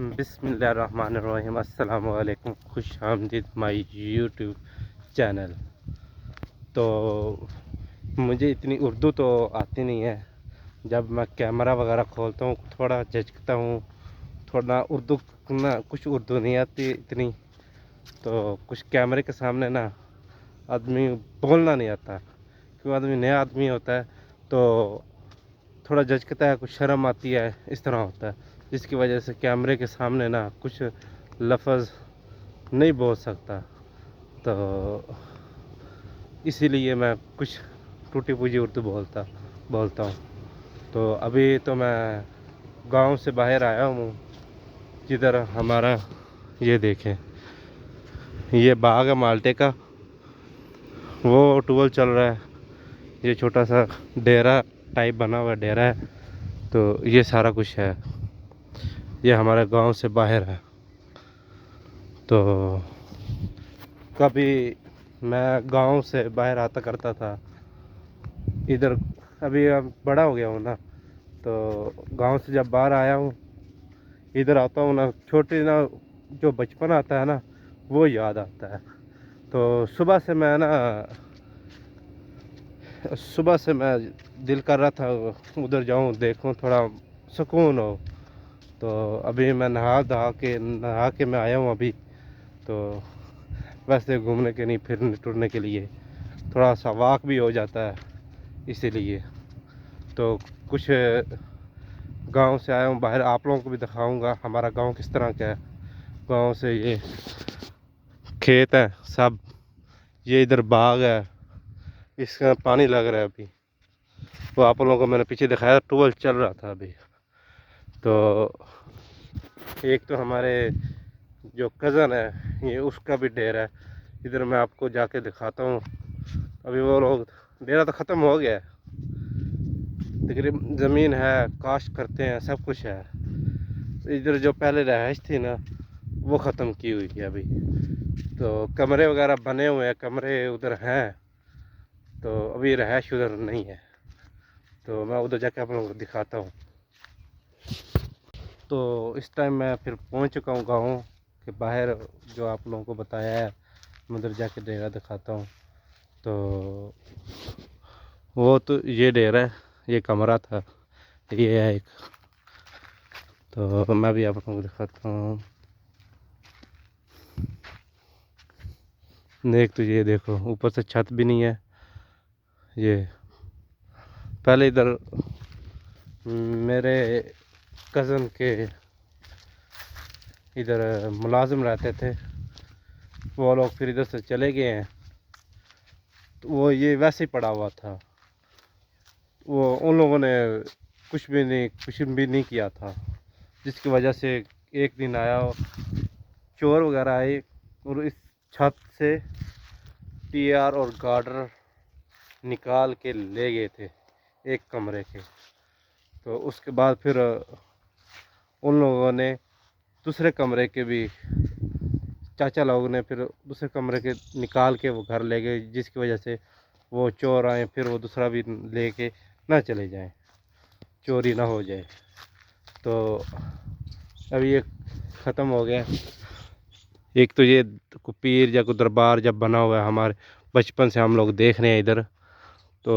بسم اللہ الرحمن الرحیم۔ السلام علیکم، خوش آمدید مائی یوٹیوب چینل۔ تو مجھے اتنی اردو تو آتی نہیں ہے، جب میں کیمرہ وغیرہ کھولتا ہوں تھوڑا جھجکتا ہوں، تھوڑا اردو کچھ اردو نہیں آتی اتنی، تو کچھ کیمرے کے سامنے نا آدمی بولنا نہیں آتا، کیوں آدمی نیا آدمی ہوتا ہے تو تھوڑا جھجکتا ہے، کچھ شرم آتی ہے، اس طرح ہوتا ہے، جس کی وجہ سے کیمرے کے سامنے نا کچھ لفظ نہیں بول سکتا، تو اسی لیے میں کچھ ٹوٹی پوجی اردو بولتا ہوں۔ تو ابھی تو میں گاؤں سے باہر آیا ہوں، جدھر ہمارا یہ دیکھیں، یہ باغ ہے مالٹے کا، وہ ٹویل چل رہا ہے، یہ چھوٹا سا ڈیرا ٹائپ بنا ہوا ڈیرا ہے، تو یہ سارا کچھ ہے، یہ ہمارے گاؤں سے باہر ہے۔ تو کبھی میں گاؤں سے باہر آتا کرتا تھا ادھر، ابھی بڑا ہو گیا ہوں نا، تو گاؤں سے جب باہر آیا ہوں ادھر آتا ہوں نا، چھوٹی نا جو بچپن آتا ہے نا وہ یاد آتا ہے۔ تو صبح سے میں دل کر رہا تھا ادھر جاؤں، دیکھوں، تھوڑا سکون ہو، تو ابھی میں نہا کے میں آیا ہوں ابھی، تو ویسے گھومنے کے نہیں، پھرنے ٹرنے کے لیے تھوڑا سا واک بھی ہو جاتا ہے، اسی لیے تو کچھ گاؤں سے آیا ہوں باہر، آپ لوگوں کو بھی دکھاؤں گا ہمارا گاؤں کس طرح کا ہے۔ گاؤں سے یہ کھیت ہے سب، یہ ادھر باغ ہے، اس کا پانی لگ رہا ہے ابھی، وہ آپ لوگوں کو میں نے پیچھے دکھایا، ٹویل چل رہا تھا ابھی۔ تو ایک تو ہمارے جو کزن ہے یہ اس کا بھی ڈیرا ہے، ادھر میں آپ کو جا کے دکھاتا ہوں۔ ابھی وہ لوگ ڈیرا تو ختم ہو گیا ہے، تقریباً زمین ہے، کاشت کرتے ہیں، سب کچھ ہے، ادھر جو پہلے رہائش تھی نا وہ ختم کی ہوئی ہے ابھی، تو کمرے وغیرہ بنے ہوئے ہیں، کمرے ادھر ہیں، تو ابھی رہائش ادھر نہیں ہے، تو میں ادھر جا کے آپ لوگوں کو دکھاتا ہوں۔ تو اس ٹائم میں پھر پہنچ چکا ہوں گاؤں کے باہر، جو آپ لوگوں کو بتایا ہے، میں ادھر جا کے ڈیرا دکھاتا ہوں۔ تو وہ تو یہ ڈیرا ہے، یہ کمرہ تھا، یہ ہے ایک، تو میں بھی آپ لوگوں کو دکھاتا ہوں۔ ایک تو یہ دیکھو، اوپر سے چھت بھی نہیں ہے، یہ پہلے ادھر میرے کزن کے ادھر ملازم رہتے تھے، وہ لوگ پھر ادھر سے چلے گئے ہیں، تو وہ یہ ویسے ہی پڑا ہوا تھا، وہ ان لوگوں نے کچھ بھی نہیں کیا تھا، جس کی وجہ سے ایک دن آیا چور وغیرہ آئے اور اس چھت سے ٹی آر اور گارڈر نکال کے لے گئے تھے ایک کمرے کے۔ تو اس کے بعد پھر ان لوگوں نے دوسرے کمرے کے بھی، چاچا لوگوں نے پھر دوسرے کمرے کے نکال کے وہ گھر لے گئے، جس کی وجہ سے وہ چور آئیں پھر وہ دوسرا بھی لے کے نہ چلے جائیں، چوری نہ ہو جائے۔ تو ابھی یہ ختم ہو گیا۔ ایک تو یہ پیر یا کوئی دربار جب بنا ہوا ہے، ہمارے بچپن سے ہم لوگ دیکھ رہے ہیں ادھر، تو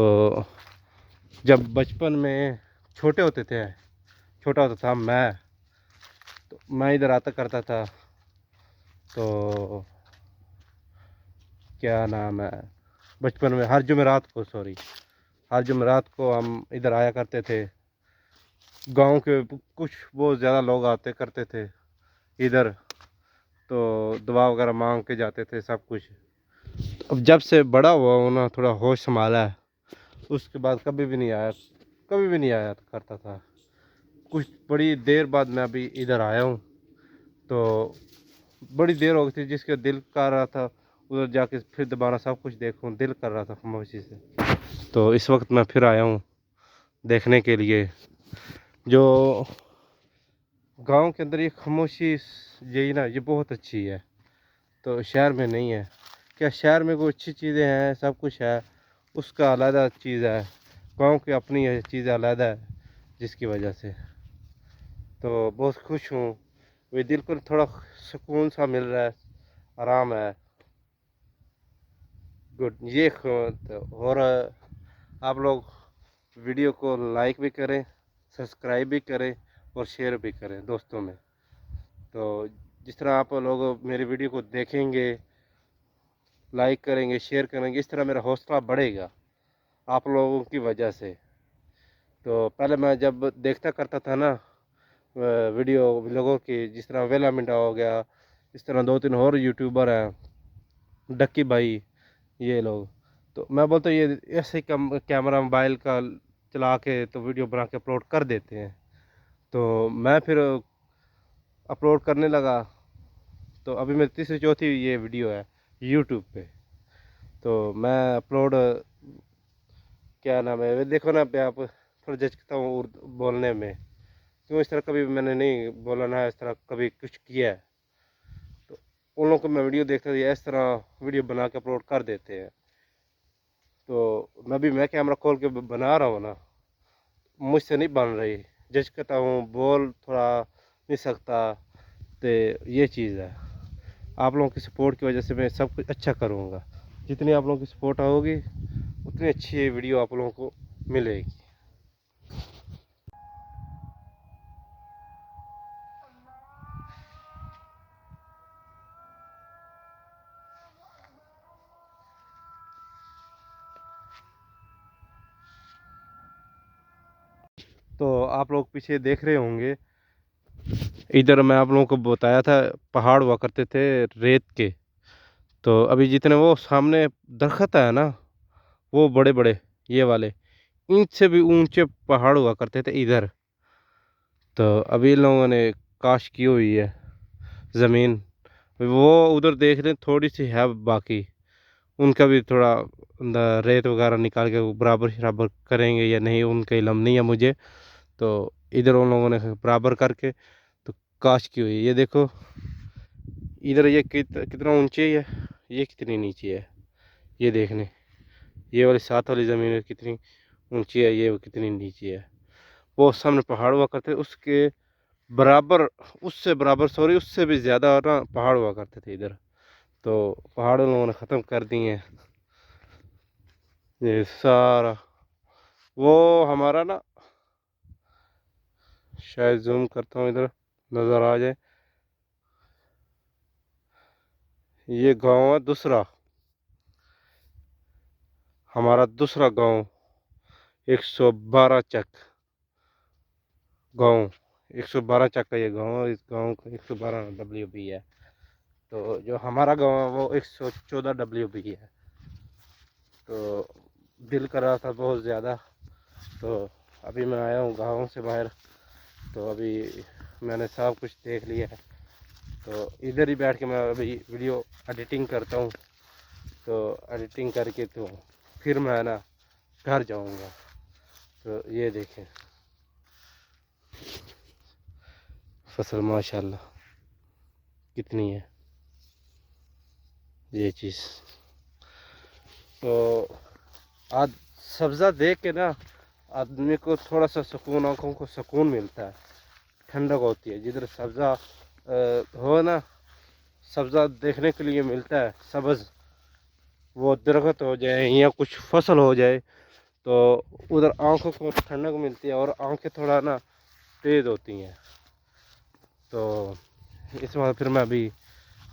جب بچپن میں چھوٹا ہوتا تھا میں، تو میں ادھر آتا کرتا تھا، تو کیا نام ہے، بچپن میں ہر جمعرات کو ہم ادھر آیا کرتے تھے، گاؤں کے کچھ بہت زیادہ لوگ آتے کرتے تھے ادھر، تو دعا وغیرہ مانگ کے جاتے تھے سب کچھ۔ اب جب سے بڑا ہوا ہوں نا، تھوڑا ہوش سنبھالا ہے، اس کے بعد کبھی بھی نہیں آیا کرتا تھا، کچھ بڑی دیر بعد میں ابھی ادھر آیا ہوں، تو بڑی دیر ہو گئی تھی، جس کے دل کر رہا تھا ادھر جا کے پھر دوبارہ سب کچھ دیکھوں، دل کر رہا تھا خاموشی سے، تو اس وقت میں پھر آیا ہوں دیکھنے کے لیے۔ جو گاؤں کے اندر یہ خاموشی یہی نا، یہ بہت اچھی ہے، تو شہر میں نہیں ہے۔ کیا شہر میں کوئی اچھی چیزیں ہیں، سب کچھ ہے، اس کا علیحدہ چیز ہے، گاؤں کی اپنی چیزیں علیحدہ ہے، جس کی وجہ سے تو بہت خوش ہوں وہ دل کو تھوڑا سکون سا مل رہا ہے، آرام ہے. گڈ. یہ اور آپ لوگ ویڈیو کو لائک بھی کریں، سبسکرائب بھی کریں اور شیئر بھی کریں دوستوں میں. تو جس طرح آپ لوگ میری ویڈیو کو دیکھیں گے، لائک کریں گے، شیئر کریں گے، اس طرح میرا حوصلہ بڑھے گا آپ لوگوں کی وجہ سے. تو پہلے میں جب دیکھتا کرتا تھا نا ویڈیو لوگوں کی، جس طرح ویلا منڈا ہو گیا، اس طرح 2-3 اور یوٹیوبر ہیں، ڈکی بھائی، یہ لوگ، تو میں بولتا ہوں یہ ایسے کیمرہ موبائل کا چلا کے تو ویڈیو بنا کے اپلوڈ کر دیتے ہیں. تو میں پھر اپلوڈ کرنے لگا. تو ابھی میری تیسری چوتھی یہ ویڈیو ہے یوٹیوب پہ. تو میں اپلوڈ کیا نام ہے، دیکھو نا پہ آپ تھوڑا جھجکتا ہوں اردو بولنے میں، کیوں اس طرح کبھی میں نے نہیں بولا نہ اس طرح کبھی کچھ کیا ہے. تو ان لوگوں کو میں ویڈیو دیکھتا ہوں، اس طرح ویڈیو بنا کے اپلوڈ کر دیتے ہیں. تو میں کیمرہ کھول کے بنا رہا ہوں نا، مجھ سے نہیں بن رہی، جھجکتا ہوں، بول تھوڑا نہیں سکتا. تو یہ چیز ہے، آپ لوگوں کی سپورٹ کی وجہ سے میں سب کچھ اچھا کروں گا. جتنی آپ لوگوں کی سپورٹ ہوگی اتنی اچھی ویڈیو آپ لوگوں کو ملے گی. تو آپ لوگ پیچھے دیکھ رہے ہوں گے، ادھر میں آپ لوگوں کو بتایا تھا پہاڑ ہوا کرتے تھے ریت کے. تو ابھی جتنے وہ سامنے درخت ہے نا، وہ بڑے بڑے یہ والے، ان سے بھی اونچے پہاڑ ہوا کرتے تھے ادھر. تو ابھی ان لوگوں نے کاش کی ہوئی ہے زمین، وہ ادھر دیکھ رہے ہیں تھوڑی سی ہے باقی، ان کا بھی تھوڑا ریت وغیرہ نکال کے برابر شرابر کریں گے یا نہیں ان کا علم نہیں ہے مجھے. تو ادھر ان لوگوں نے برابر کر کے تو کاش کی ہوئی. یہ دیکھو ادھر یہ کتنا اونچی ہے، یہ کتنی نیچے ہے، یہ دیکھنے یہ والی ساتھ والی زمین کتنی اونچی ہے، یہ کتنی نیچے ہے. وہ سامنے پہاڑ ہوا کرتے اس کے برابر، اس سے بھی زیادہ نا پہاڑ ہوا کرتے تھے ادھر. تو پہاڑ ان لوگوں نے ختم کر دیے ہیں. یہ سارا وہ ہمارا نا، شاید زوم کرتا ہوں ادھر نظر آ جائے، یہ گاؤں ہے دوسرا، ہمارا دوسرا گاؤں 112 چک گاؤں، 112 چک کا یہ گاؤں ہے. اس گاؤں کا 112 WB ہے. تو جو ہمارا گاؤں ہے وہ 114 WB ہے. تو دل کر رہا تھا بہت زیادہ، تو ابھی میں آیا ہوں گاؤں سے باہر. تو ابھی میں نے سب کچھ دیکھ لیا ہے. تو ادھر ہی بیٹھ کے میں ابھی ویڈیو ایڈیٹنگ کرتا ہوں. تو ایڈیٹنگ کر کے تو پھر میں نا گھر جاؤں گا. تو یہ دیکھیں فصل ماشاءاللہ کتنی ہے یہ چیز. تو آج سبزہ دیکھ کے نا آدمی کو تھوڑا سا سکون، آنکھوں کو سکون ملتا ہے، ٹھنڈک ہوتی ہے. جدھر سبزہ ہو نا، سبزہ دیکھنے کے لیے ملتا ہے، سبز وہ درخت ہو جائے یا کچھ فصل ہو جائے، تو ادھر آنکھوں کو ٹھنڈک ملتی ہے اور آنکھیں تھوڑا نا تیز ہوتی ہیں. تو اس وقت پھر میں ابھی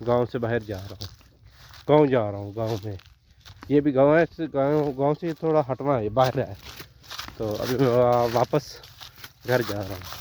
گاؤں سے باہر جا رہا ہوں، گاؤں میں یہ بھی گاؤں ہے، گاؤں سے تھوڑا ہٹوا ہے، باہر ہے. تو ابھی میں واپس گھر جا رہا ہوں.